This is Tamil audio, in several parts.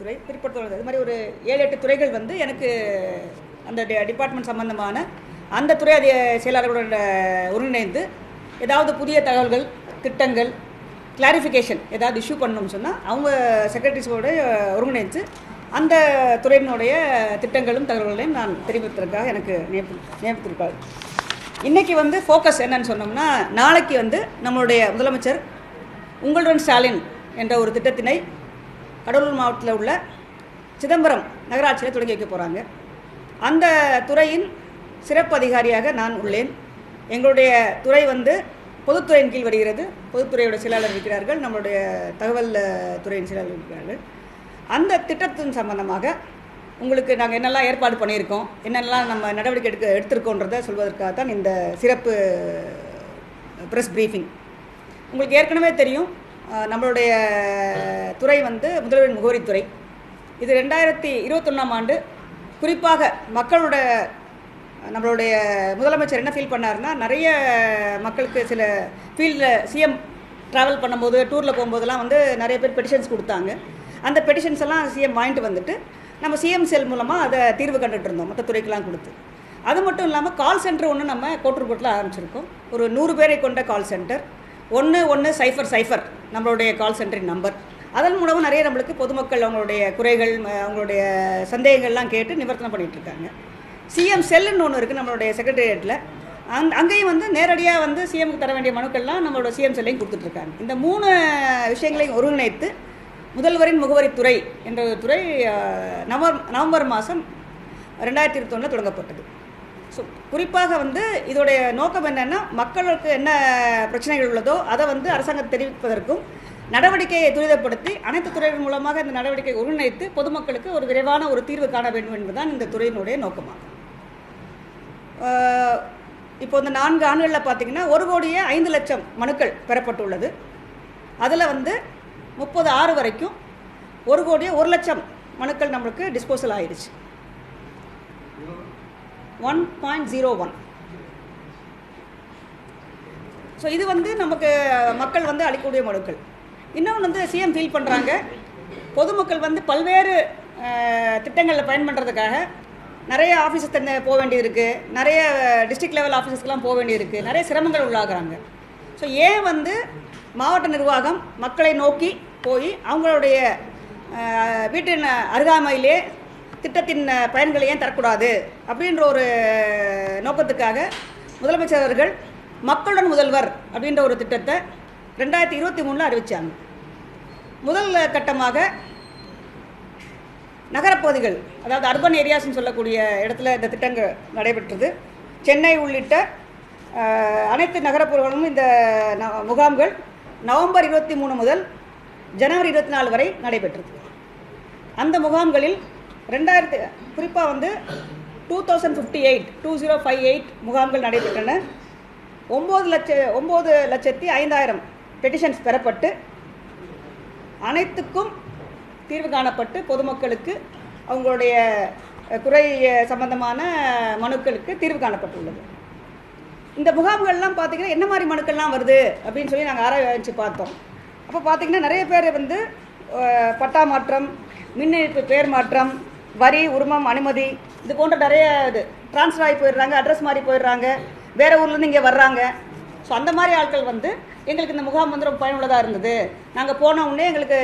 துறை, பிற்படுத்தல் இது மாதிரி ஒரு 7-8 துறைகள் வந்து எனக்கு அந்த டிபார்ட்மெண்ட் சம்பந்தமான அந்த துறை செயலாளர்களுடன் ஒருங்கிணைந்து ஏதாவது புதிய தகவல்கள், திட்டங்கள், கிளாரிஃபிகேஷன் ஏதாவது இஷ்யூ பண்ணணும்னு சொன்னால் அவங்க செக்ரட்டரிஸோடு ஒருங்கிணைத்து அந்த துறையினுடைய திட்டங்களும் தகவல்களையும் நான் தெரிவிப்பதற்காக எனக்கு நியமித்திருக்காரு. இன்றைக்கி வந்து ஃபோக்கஸ் என்னன்னு சொன்னோம்னா, நாளைக்கு வந்து நம்மளுடைய முதலமைச்சர் உங்களுடன் ஸ்டாலின் என்ற ஒரு திட்டத்தினை கடலூர் மாவட்டத்தில் உள்ள சிதம்பரம் நகராட்சியில் தொடங்கி வைக்க போகிறாங்க. அந்த துறையின் சிறப்பு அதிகாரியாக நான் உள்ளேன். எங்களுடைய துறை வந்து பொதுத்துறையின் கீழ் வருகிறது. பொதுத்துறையோட செயலாளர் இருக்கிறார்கள், நம்மளுடைய தகவல் துறையின் செயலாளர் இருக்கிறார்கள். அந்த திட்டத்தின் சம்பந்தமாக உங்களுக்கு நாங்கள் என்னெல்லாம் ஏற்பாடு பண்ணியிருக்கோம், என்னெல்லாம் நம்ம நடவடிக்கை எடுத்திருக்கோன்றதை சொல்வதற்காக தான் இந்த சிறப்பு ப்ரெஸ் ப்ரீஃபிங். உங்களுக்கு ஏற்கனவே தெரியும், நம்மளுடைய துறை வந்து முதல்வரின் முகவரித்துறை. இது 2021ஆம் ஆண்டு குறிப்பாக நம்மளுடைய முதலமைச்சர் என்ன ஃபீல் பண்ணார்னா, நிறைய மக்களுக்கு சில ஃபீல்டில் சிஎம் ட்ராவல் பண்ணும்போது, டூரில் போகும்போதெல்லாம் வந்து நிறைய பேர் பெட்டிஷன்ஸ் கொடுத்தாங்க. அந்த பெட்டிஷன்ஸ் எல்லாம் சிஎம் வாங்கிட்டு வந்துட்டு நம்ம சிஎம் செல் மூலமாக அதை தீர்வு கண்டுட்டு இருந்தோம், மற்ற துறைக்கெலாம் கொடுத்து. அது மட்டும் இல்லாமல் கால் சென்டர் ஒன்று நம்ம கோட்டூர்புரத்தில் ஆரம்பிச்சிருக்கோம். ஒரு 100 பேரை கொண்ட கால் சென்டர், 1100 நம்மளுடைய கால் சென்டரின் நம்பர். அதன் மூலமாக நிறைய நம்மளுக்கு பொதுமக்கள் அவங்களுடைய குறைகள், அவங்களுடைய சந்தேகங்கள்லாம் கேட்டு நிவர்த்தனை பண்ணிகிட்ருக்காங்க. சிஎம் செல்லுன்னு ஒன்று இருக்குது நம்மளுடைய செக்ரட்டேரியட்டில். அங்கேயும் வந்து நேரடியாக வந்து சிஎம்க்கு தர வேண்டிய மனுக்கள்லாம் நம்மளோட சிஎம் செல்லையும் கொடுத்துட்ருக்காங்க. இந்த 3 விஷயங்களையும் ஒருங்கிணைத்து முதல்வரின் முகவரித்துறை என்ற துறை நவம்பர் மாதம் 2021 தொடங்கப்பட்டது. ஸோ குறிப்பாக வந்து இதோடைய நோக்கம் என்னென்னா, மக்களுக்கு என்ன பிரச்சனைகள் உள்ளதோ அதை வந்து அரசாங்கத்தை தெரிவிப்பதற்கும், நடவடிக்கையை துரிதப்படுத்தி அனைத்து துறைகள் மூலமாக இந்த நடவடிக்கை ஒருங்கிணைத்து பொதுமக்களுக்கு ஒரு விரைவான ஒரு தீர்வு காண வேண்டும் என்பதுதான் இந்த துறையினுடைய நோக்கமாகும். இப்போ இந்த 4 ஆண்டுகளில் பார்த்திங்கன்னா 1,05,00,000 மனுக்கள் பெறப்பட்டுள்ளது. அதில் வந்து 30/6 வரைக்கும் 1,01,00,000 மனுக்கள் நம்மளுக்கு டிஸ்போசல் ஆயிடுச்சு. 1.01. ஸோ இது வந்து நமக்கு மக்கள் வந்து அளிக்கக்கூடிய மனுக்கள். இன்னொன்று வந்து சிஎம் ஃபீல் பண்ணுறாங்க, பொதுமக்கள் வந்து பல்வேறு திட்டங்களில் பயன் பண்ணுறதுக்காக நிறைய ஆஃபீஸஸ் போக வேண்டியது இருக்குது, நிறைய டிஸ்ட்ரிக்ட் லெவல் ஆஃபீஸஸ்க்கெலாம் போக வேண்டியது இருக்குது, நிறைய சிரமங்கள் உள்ளாகிறாங்க. ஸோ ஏன் வந்து மாவட்ட நிர்வாகம் மக்களை நோக்கி போய் அவங்களுடைய வீட்டின் அருகாமையிலே திட்டத்தின் பயன்களை ஏன் தரக்கூடாது அப்படின்ற ஒரு நோக்கத்துக்காக முதலமைச்சர் அவர்கள் மக்களுடன் முதல்வர் அப்படின்ற ஒரு திட்டத்தை 2023 அறிவித்தாங்க. முதல் கட்டமாக நகரப்பகுதிகள், அதாவது அர்பன் ஏரியாஸ்ன்னு சொல்லக்கூடிய இடத்துல இந்த திட்டங்கள் நடைபெற்றது. சென்னை உள்ளிட்ட அனைத்து நகரப்புறங்களும் இந்த முகாம்கள் நவம்பர் 23 முதல் ஜனவரி 24 வரை நடைபெற்றது. அந்த முகாம்களில் குறிப்பாக வந்து 2058 முகாம்கள் நடைபெற்றன. 9,05,000 பெட்டிஷன்ஸ் பெறப்பட்டு அனைத்துக்கும் தீர்வு காணப்பட்டு பொதுமக்களுக்கு அவங்களுடைய குறை சம்பந்தமான மனுக்களுக்கு தீர்வு காணப்பட்டுள்ளது. இந்த முகாம்கள்லாம் பார்த்திங்கன்னா என்ன மாதிரி மனுக்கள்லாம் வருது அப்படின்னு சொல்லி நாங்கள் ஆராய்ச்சி பார்த்தோம். அப்போ பார்த்திங்கன்னா நிறைய பேர் வந்து பட்டா மாற்றம், மின் இணைப்பு பேர் மாற்றம், வரி, உரிமம், அனுமதி, இது போன்ற நிறைய ட்ரான்ஸ்ஃபர் ஆகி போயிடுறாங்க, அட்ரஸ் மாறி போயிடுறாங்க, வேறு ஊர்லேருந்து இங்கே வர்றாங்க. ஸோ அந்த மாதிரி ஆட்கள் வந்து எங்களுக்கு இந்த முகாம் வந்து ரொம்ப பயனுள்ளதாக இருந்தது, நாங்கள் போன உடனே எங்களுக்கு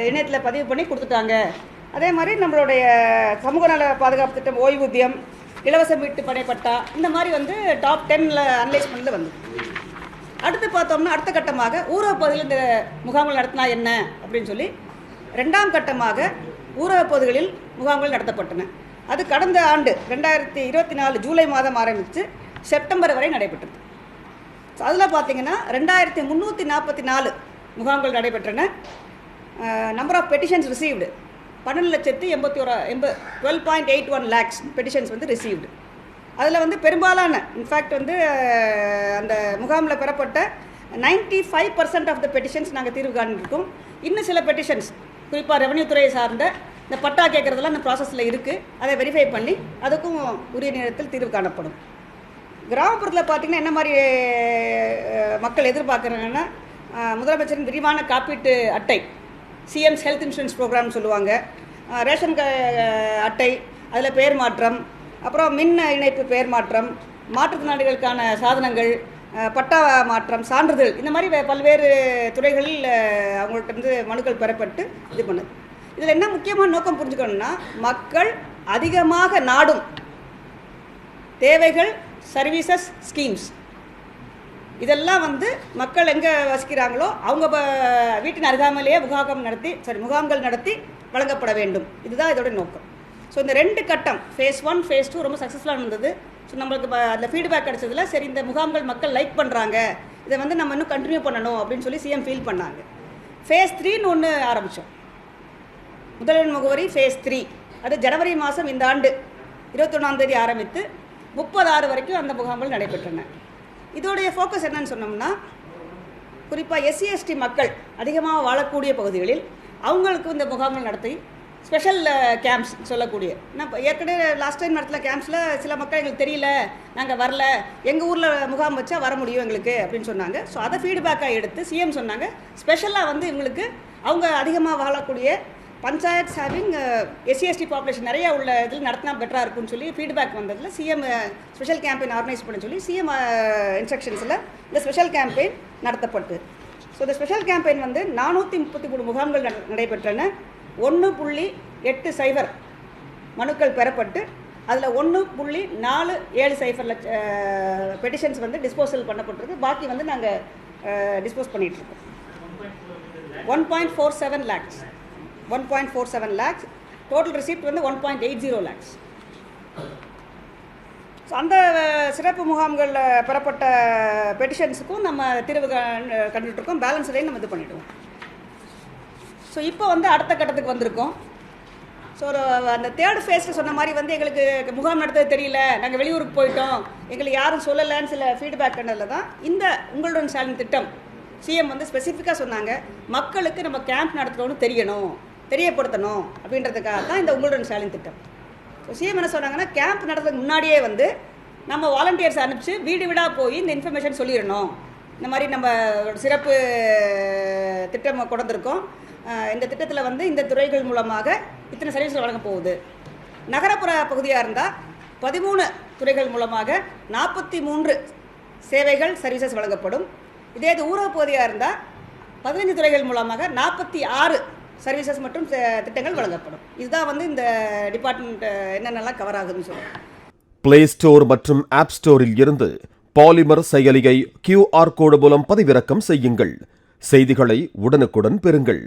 இணையத்தில் பதிவு பண்ணி கொடுத்துட்டாங்க. அதே மாதிரி நம்மளுடைய சமூக நல பாதுகாப்பு திட்டம், ஓய்வூதியம், இலவச வீட்டு படைப்பட்டா, இந்த மாதிரி வந்து டாப் 10 அனலைஸ் பண்ணி வந்து. அடுத்து பார்த்தோம்னா அடுத்த கட்டமாக ஊரக பகுதியில் இந்த முகாம்கள் நடத்தினா என்ன அப்படின்னு சொல்லி 2ஆம் கட்டமாக ஊரக பகுதிகளில் முகாம்கள் நடத்தப்பட்டன. அது கடந்த ஆண்டு 2024 ஜூலை மாதம் ஆரம்பித்து செப்டம்பர் வரை நடைபெற்றது. ஸோ அதில் பார்த்திங்கன்னா 2344 முகாம்கள் நடைபெற்றன. Number of petitions received 12,81 lakhs petitions வந்து ரிசீவ்டு. அதில் வந்து பெரும்பாலான இன்ஃபேக்ட் வந்து அந்த முகாமில் பெறப்பட்ட 95% ஆஃப் த பெட்டிஷன்ஸ் நாங்கள் தீர்வு காணிருக்கோம். இன்னும் சில பெட்டிஷன்ஸ் குறிப்பாக ரெவன்யூ துறையை சார்ந்த இந்த பட்டா கேட்குறதெல்லாம் இந்த ப்ராசஸில் இருக்குது. அதை வெரிஃபை பண்ணி அதுக்கும் உரிய நேரத்தில் தீர்வு காணப்படும். கிராமப்புறத்தில் பார்த்திங்கன்னா என்ன மாதிரி மக்கள் எதிர்பார்க்குறாங்கன்னா, முதலமைச்சரின் விரிவான காப்பீட்டு அட்டை, சிஎம்ஸ் ஹெல்த் இன்சூரன்ஸ் ப்ரோக்ராம்னு சொல்லுவாங்க, ரேஷன் அட்டை அதில் பெயர் மாற்றம், அப்புறம் மின் இணைப்பு பெயர் மாற்றம், மாற்றுத்திறனாளிகளுக்கான சாதனங்கள், பட்டா மாற்றம், சான்றிதழ், இந்த மாதிரி பல்வேறு துறைகளில் அவங்கள்ட்ட மனுக்கள் பெறப்பட்டு இது பண்ணுது. இதில் என்ன முக்கியமான நோக்கம் புரிஞ்சுக்கணும்னா, மக்கள் அதிகமாக நாடும் தேவைகள், சர்வீசஸ், ஸ்கீம்ஸ் இதெல்லாம் மக்கள் எங்கே வசிக்கிறாங்களோ அவங்க வீட்டின் அருகாமையிலேயே முகாம்கள் நடத்தி வழங்கப்பட வேண்டும். இதுதான் இதோட நோக்கம். ஸோ இந்த 2 கட்டம் ஃபேஸ் 1, ஃபேஸ் 2 ரொம்ப சக்ஸஸ்ஃபுல்லாக இருந்தது. ஸோ நம்மளுக்கு அதில் ஃபீட்பேக் கிடச்சதில் சரி இந்த முகாம்கள் மக்கள் லைக் பண்ணுறாங்க, இதை நம்ம இன்னும் கண்டினியூ பண்ணணும் அப்படின்னு சொல்லி சிஎம் ஃபீல் பண்ணாங்க. ஃபேஸ் 3ன்னு ஒன்று ஆரம்பித்தோம். முதல்வன் முகவரி ஃபேஸ் 3 அது ஜனவரி மாதம் இந்த ஆண்டு 21ஆம் தேதி ஆரம்பித்து 30/6 வரைக்கும் அந்த முகாம்கள் நடைபெற்றன. இதோடைய ஃபோக்கஸ் என்னன்னு சொன்னோம்னா, குறிப்பாக SC/ST மக்கள் அதிகமாக வாழக்கூடிய பகுதிகளில் அவங்களுக்கு இந்த முகாம்கள் நடத்தி ஸ்பெஷல் கேம்ப்ஸ் சொல்லக்கூடிய, நான் ஏற்கனவே லாஸ்ட் டைம் நடத்தின கேம்ப்ஸில் சில மக்கள் எங்களுக்கு தெரியல, நாங்கள் வரல, எங்கள் ஊரில் முகாம் வச்சா வர முடியும் எங்களுக்கு அப்படின்னு சொன்னாங்க. ஸோ அதை ஃபீட்பேக்காக எடுத்து சிஎம் சொன்னாங்க, ஸ்பெஷலாக இவங்களுக்கு அவங்க அதிகமாக வாழக்கூடிய பஞ்சாயத்ஸ் ஹேவிங் SC/ST பாப்புலேஷன் நிறையா உள்ள இதில் நடத்தினா பெட்டராக இருக்கும்னு சொல்லி ஃபீட்பேக் வந்ததில் சிஎம் ஸ்பெஷல் கேம்பெயின் ஆர்கனைஸ் பண்ண சொல்லி சிஎம் இன்ஸ்ட்ரக்ஷன்ஸில் இந்த ஸ்பெஷல் கேம்பெயின் நடத்தப்பட்டு, ஸோ இந்த ஸ்பெஷல் கேம்பெயின் 433 முகாம்கள் நடைபெற்றன. 1.80 மனுக்கள் பெறப்பட்டு அதில் 1.470 லட்ச பெட்டிஷன்ஸ் டிஸ்போசல் பண்ணப்பட்டிருக்கு. பாக்கி நாங்கள் டிஸ்போஸ் பண்ணிகிட்ருக்கோம். 1.47 lakhs. 1.47 lakhs. Total receipt 1.80 lakhs. So அந்த சிறப்பு முகாம்களில் பெறப்பட்ட பெட்டிஷன்ஸுக்கும் நம்ம தீர்வு கண்டுகிட்ருக்கோம். பேலன்ஸ்லேயும் நம்ம இது பண்ணிவிடுவோம். ஸோ இப்போ அடுத்த கட்டத்துக்கு வந்திருக்கோம். ஸோ அந்த 3rd ஃபேஸில் சொன்ன மாதிரி எங்களுக்கு முகாம் நடத்துறது தெரியல, நாங்கள் வெளியூருக்கு போயிட்டோம், எங்களுக்கு யாரும் சொல்லலைன்னு சில ஃபீட்பேக் பண்ணதில் தான் இந்த உங்களுடன் ஸ்டாலின் திட்டம் சிஎம் ஸ்பெசிஃபிக்காக சொன்னாங்க, மக்களுக்கு நம்ம கேம்ப் நடத்துகிறோன்னு தெரியப்படுத்தணும் அப்படின்றதுக்காக தான் இந்த உங்களுடன் ஸ்டாலின் திட்டம். ஸோ சிஎம் என்ன சொன்னாங்கன்னா, கேம்ப் நடத்துறதுக்கு முன்னாடியே நம்ம வாலண்டியர்ஸ் அனுப்பிச்சு வீடு வீடாக போய் இந்த இன்ஃபர்மேஷன் சொல்லிடணும். இந்த மாதிரி நம்ம சிறப்பு திட்டம் கொண்டிருக்கோம், இந்த திட்டத்தில் இந்த துறைகள் மூலமாக இத்தனை சர்வீஸ்கள் வழங்க போகுது. நகரப்புற பகுதியாக இருந்தால் 13 துறைகள் மூலமாக 43 சேவைகள், சர்வீசஸ் வழங்கப்படும். இதே இது ஊரக பகுதியாக இருந்தால் 15 துறைகள் மூலமாக 46 சர்வீசஸ் மற்றும் திட்டங்கள் வழங்கப்படும். இதுதான் இந்த டிபார்ட்மெண்ட் என்னென்னலாம் கவர் ஆகுதுன்னு சொல்லுங்கள். பிளே ஸ்டோர் மற்றும் ஆப் ஸ்டோரில் இருந்து பாலிமர் செயலியை QR கோடு மூலம் பதிவிறக்கம் செய்யுங்கள். செய்திகளை உடனுக்குடன் பெறுங்கள்.